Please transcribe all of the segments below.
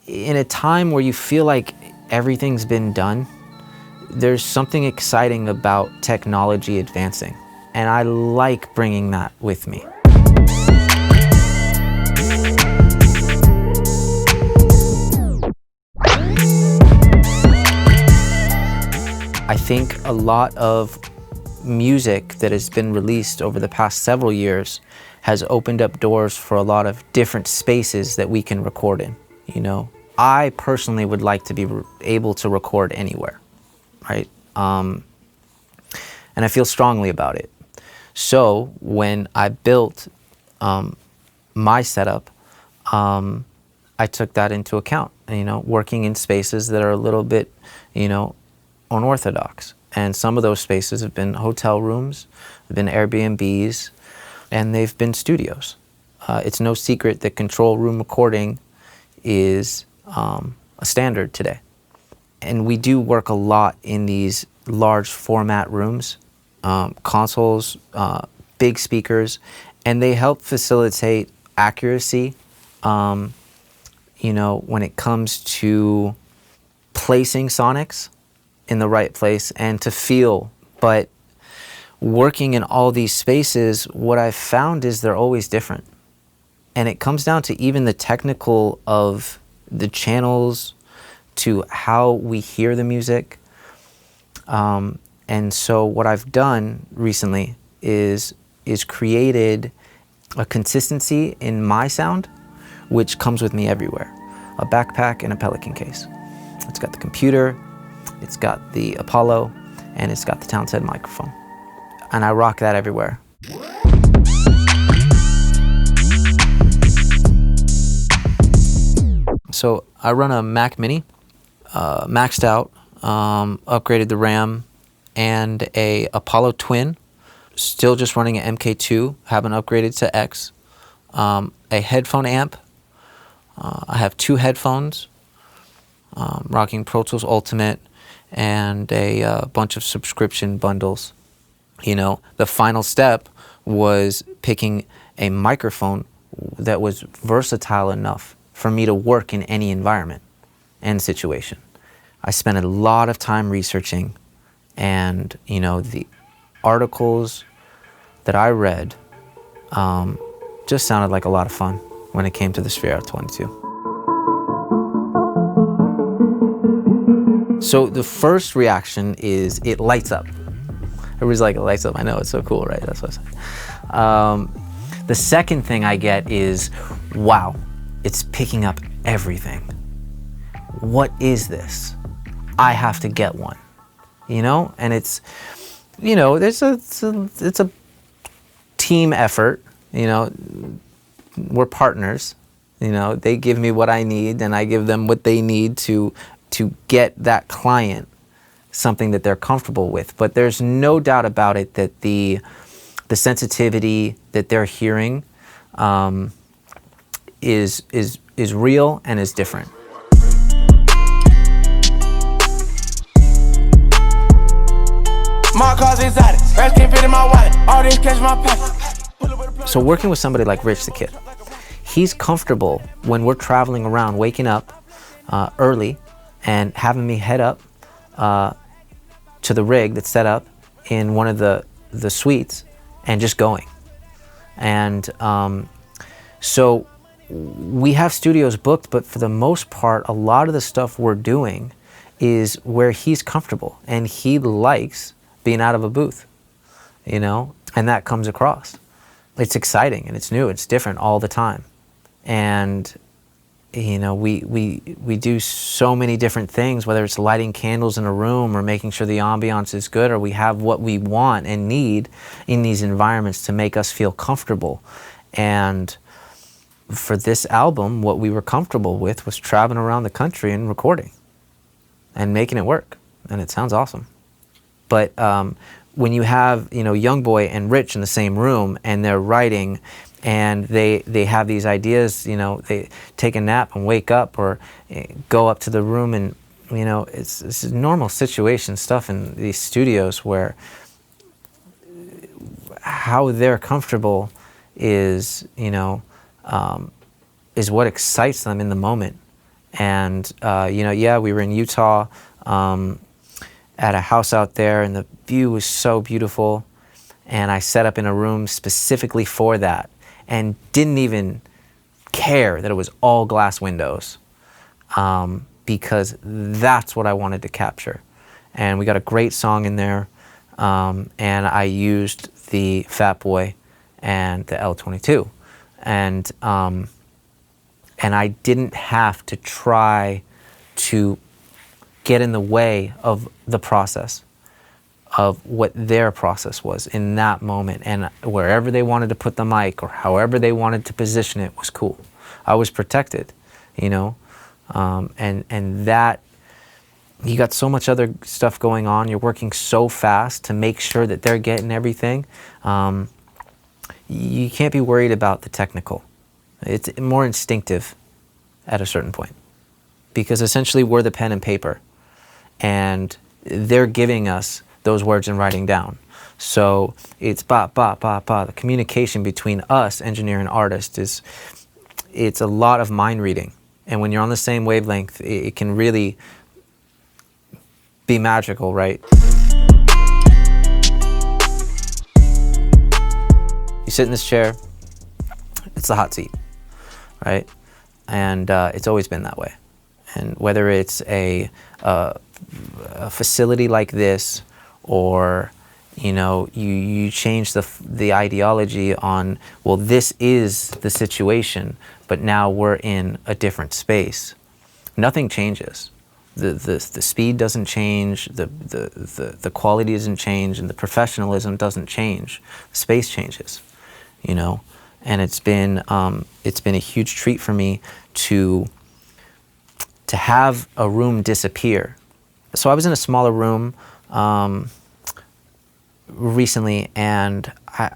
in a time where you feel like everything's been done, there's something exciting about technology advancing. And I like bringing that with me. I think a lot of music that has been released over the past several years has opened up doors for a lot of different spaces that we can record in, you know. I personally would like to be able to record anywhere, right? And I feel strongly about it. So when I built my setup, I took that into account, you know, working in spaces that are a little bit, you know, unorthodox. And some of those spaces have been hotel rooms, have been Airbnbs, and they've been studios. It's no secret that control room recording is a standard today. And we do work a lot in these large format rooms, consoles, big speakers, and they help facilitate accuracy, you know, when it comes to placing sonics in the right place and to feel. But working in all these spaces, what I've found is they're always different. And it comes down to even the technical of the channels, to how we hear the music. And so what I've done recently is created a consistency in my sound, which comes with me everywhere. A backpack and a Pelican case. It's got the computer, it's got the Apollo, and it's got the Townsend microphone. And I rock that everywhere. So I run a Mac Mini, maxed out, upgraded the RAM, and a Apollo Twin, still just running an MK2, haven't upgraded to X, a headphone amp. I have 2 headphones, rocking Pro Tools Ultimate, and a bunch of subscription bundles. You know, the final step was picking a microphone that was versatile enough for me to work in any environment and situation. I spent a lot of time researching, and you know, the articles that I read just sounded like a lot of fun when it came to the Sphere R22. So the first reaction is it lights up. Everybody's like, it lights up. I know, it's so cool, right? That's what I said. The second thing I get is, wow, it's picking up everything. What is this? I have to get one, you know? And it's, you know, it's a team effort, you know? We're partners, you know? They give me what I need and I give them what they need to get that client something that they're comfortable with. But there's no doubt about it that the sensitivity that they're hearing is real and is different. My car's exotic, rats can't fit in my wallet, all this cash in my pocket. So working with somebody like Rich the Kid, he's comfortable when we're traveling around, waking up early and having me head up to the rig that's set up in one of the suites and just going. And so we have studios booked, but for the most part, a lot of the stuff we're doing is where he's comfortable and he likes being out of a booth, you know, and that comes across. It's exciting and it's new, it's different all the time. And you know, we do so many different things, whether it's lighting candles in a room or making sure the ambiance is good, or we have what we want and need in these environments to make us feel comfortable. And for this album, what we were comfortable with was traveling around the country and recording and making it work. And it sounds awesome. But when you have, you know, Youngboy and Rich in the same room and they're writing and they have these ideas, you know, they take a nap and wake up or go up to the room and, you know, it's normal situation stuff in these studios where how they're comfortable is, you know, is what excites them in the moment. And, yeah, we were in Utah at a house out there, and the view was so beautiful. And I set up in a room specifically for that and didn't even care that it was all glass windows, because that's what I wanted to capture. And we got a great song in there, and I used the Fat Boy and the L-22. And I didn't have to try to get in the way of the process, of what their process was in that moment. And wherever they wanted to put the mic or however they wanted to position it was cool. I was protected, and that, you got so much other stuff going on. You're working so fast to make sure that they're getting everything. You can't be worried about the technical. It's more instinctive at a certain point, because essentially we're the pen and paper, and they're giving us those words and writing down. So it's ba, ba, ba, ba. The communication between us, engineer and artist, it's a lot of mind reading. And when you're on the same wavelength, it can really be magical, right? You sit in this chair, it's the hot seat, right? And it's always been that way. And whether it's a facility like this, or you change the ideology on, well, this is the situation, but now we're in a different space. Nothing changes. The speed doesn't change, the quality doesn't change, and the professionalism doesn't change. The space changes, and it's been a huge treat for me to have a room disappear. So I was in a smaller room recently, and I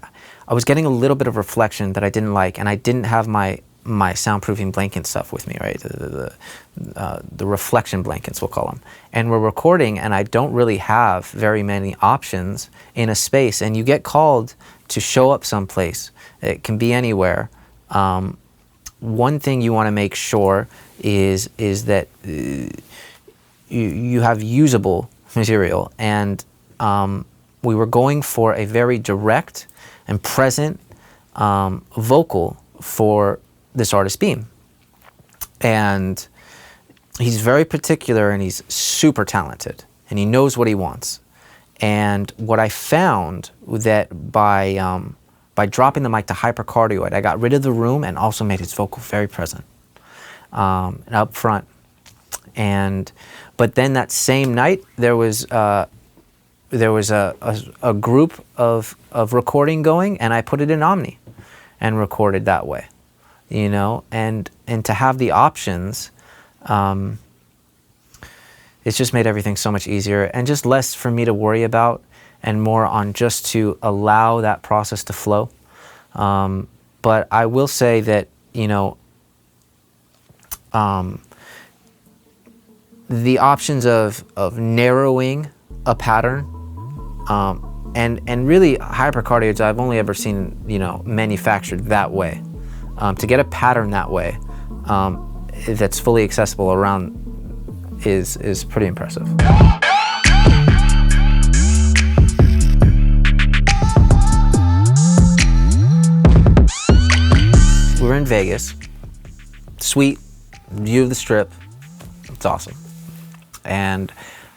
was getting a little bit of reflection that I didn't like, and I didn't have my soundproofing blanket stuff with me, right? The reflection blankets, we'll call them. And we're recording, and I don't really have very many options in a space, and you get called to show up someplace. It can be anywhere. One thing you want to make sure is that you have usable material, and we were going for a very direct and present vocal for this artist, Beam. And he's very particular, and he's super talented, and he knows what he wants. And what I found that by dropping the mic to hypercardioid, I got rid of the room and also made his vocal very present and up front. But then that same night, there was a group of recording going, and I put it in Omni and recorded that way, and to have the options, it's just made everything so much easier, and just less for me to worry about, and more on just to allow that process to flow. But I will say that, the options of narrowing a pattern, and really hypercardioids I've only ever seen, manufactured that way. To get a pattern that way, that's fully accessible around, is pretty impressive. We were in Vegas. Sweet view of the Strip. It's awesome. And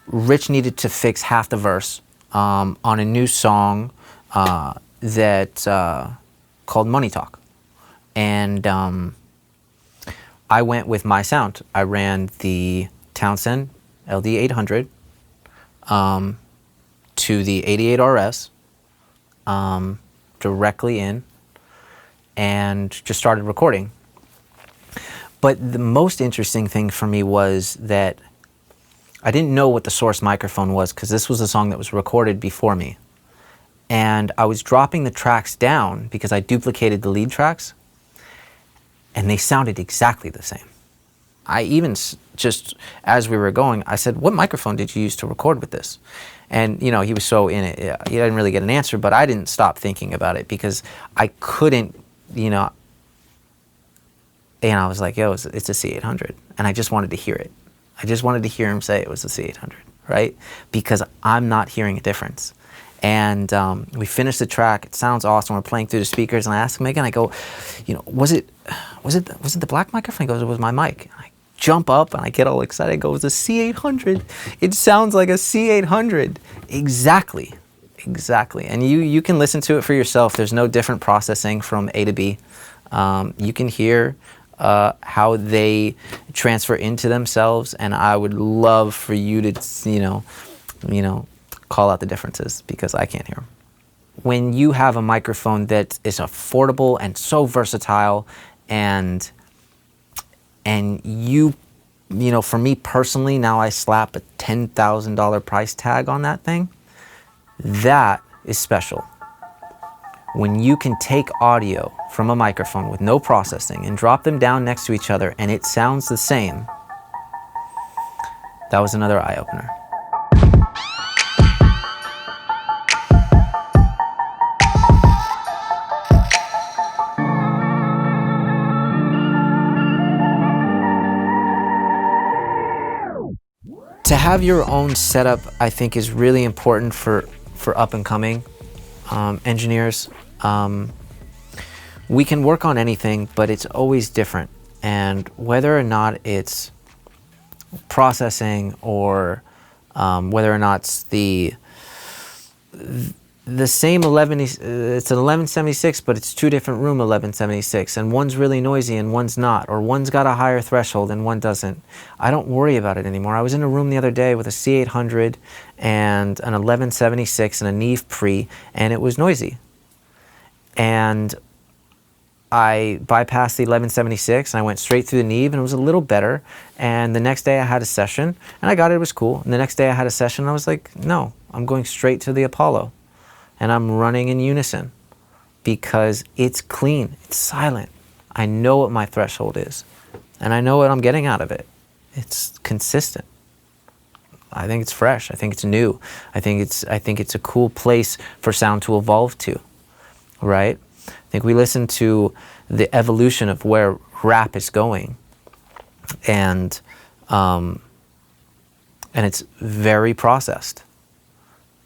Rich needed to fix half the verse on a new song that called Money Talk. And I went with my sound. I ran the Townsend LD800 to the 88RS directly in, and just started recording. But the most interesting thing for me was that I didn't know what the source microphone was, because this was a song that was recorded before me. And I was dropping the tracks down because I duplicated the lead tracks, and they sounded exactly the same. I even, just as we were going, I said, "What microphone did you use to record with this?" And, he was so in it, he didn't really get an answer, but I didn't stop thinking about it, because I couldn't, And I was like, yo, it's a C800. And I just wanted to hear it. I just wanted to hear him say it was a C800, right? Because I'm not hearing a difference. And we finished the track. It sounds awesome. We're playing through the speakers, and I asked him again. I go, was it the black microphone? He goes, it was my mic. And I jump up and I get all excited. I go, it's a C800. It sounds like a C800. Exactly. And you can listen to it for yourself. There's no different processing from A to B. You can hear how they transfer into themselves, and I would love for you to, call out the differences, because I can't hear them. When you have a microphone that is affordable and so versatile, and for me personally, now I slap a $10,000 price tag on that thing, that is special. When you can take audio from a microphone with no processing and drop them down next to each other and it sounds the same, that was another eye-opener. To have your own setup, I think, is really important for up-and-coming engineers. We can work on anything, but it's always different. And whether or not it's processing or whether or not it's the same it's an 1176, but it's two different room 1176, and one's really noisy and one's not, or one's got a higher threshold and one doesn't. I don't worry about it anymore. I was in a room the other day with a C800 and an 1176 and a Neve Pre, and it was noisy. And I bypassed the 1176 and I went straight through the Neve, and it was a little better. And the next day I had a session and I got it was cool. And the next day I had a session and I was like, no, I'm going straight to the Apollo. And I'm running in unison because it's clean, it's silent. I know what my threshold is, and I know what I'm getting out of it. It's consistent. I think it's fresh. I think it's new. I think it's a cool place for sound to evolve to, right? I think we listen to the evolution of where rap is going, and it's very processed.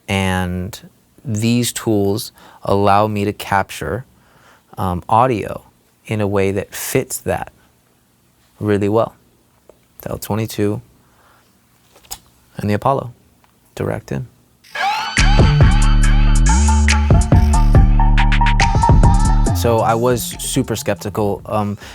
And these tools allow me to capture audio in a way that fits that really well. The L22 and the Apollo, direct in. So I was super skeptical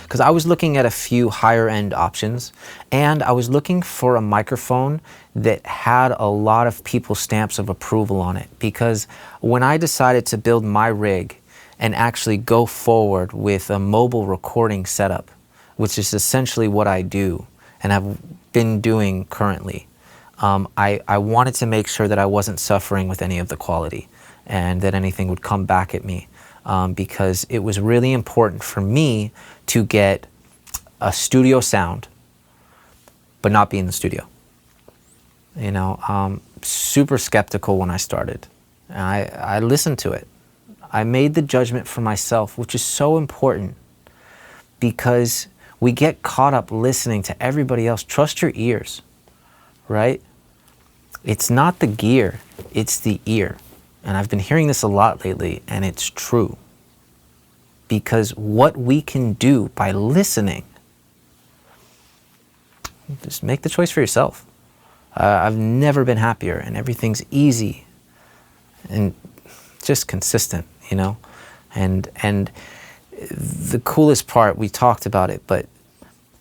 because I was looking at a few higher end options, and I was looking for a microphone that had a lot of people's stamps of approval on it. Because when I decided to build my rig and actually go forward with a mobile recording setup, which is essentially what I do and have been doing currently, I wanted to make sure that I wasn't suffering with any of the quality and that anything would come back at me. Because it was really important for me to get a studio sound, but not be in the studio. Super skeptical when I started. I listened to it. I made the judgment for myself, which is so important because we get caught up listening to everybody else. Trust your ears, right? It's not the gear, it's the ear. And I've been hearing this a lot lately, and it's true. Because what we can do by listening, just make the choice for yourself. I've never been happier, and everything's easy and just consistent, And the coolest part, we talked about it, but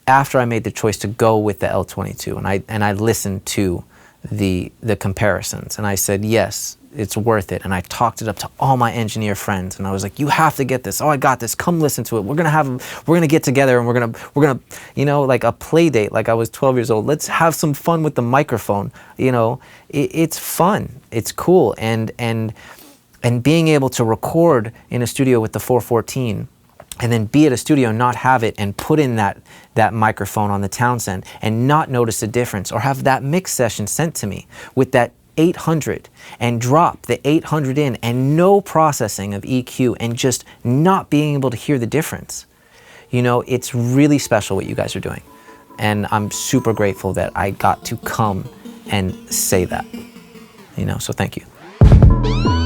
after I made the choice to go with the L22, and I listened to the comparisons, and I said, yes, it's worth it. And I talked it up to all my engineer friends, and I was like, you have to get this. Oh, I got this. Come listen to it. We're gonna get together, and we're gonna like a play date, like I was 12 years old. Let's have some fun with the microphone. It's fun. It's cool. And being able to record in a studio with the 414, and then be at a studio and not have it and put in that microphone on the Townsend and not notice a difference, or have that mix session sent to me with that 800 and drop the 800 in and no processing of EQ and just not being able to hear the difference. You know, it's really special what you guys are doing. And I'm super grateful that I got to come and say that. You know, so thank you.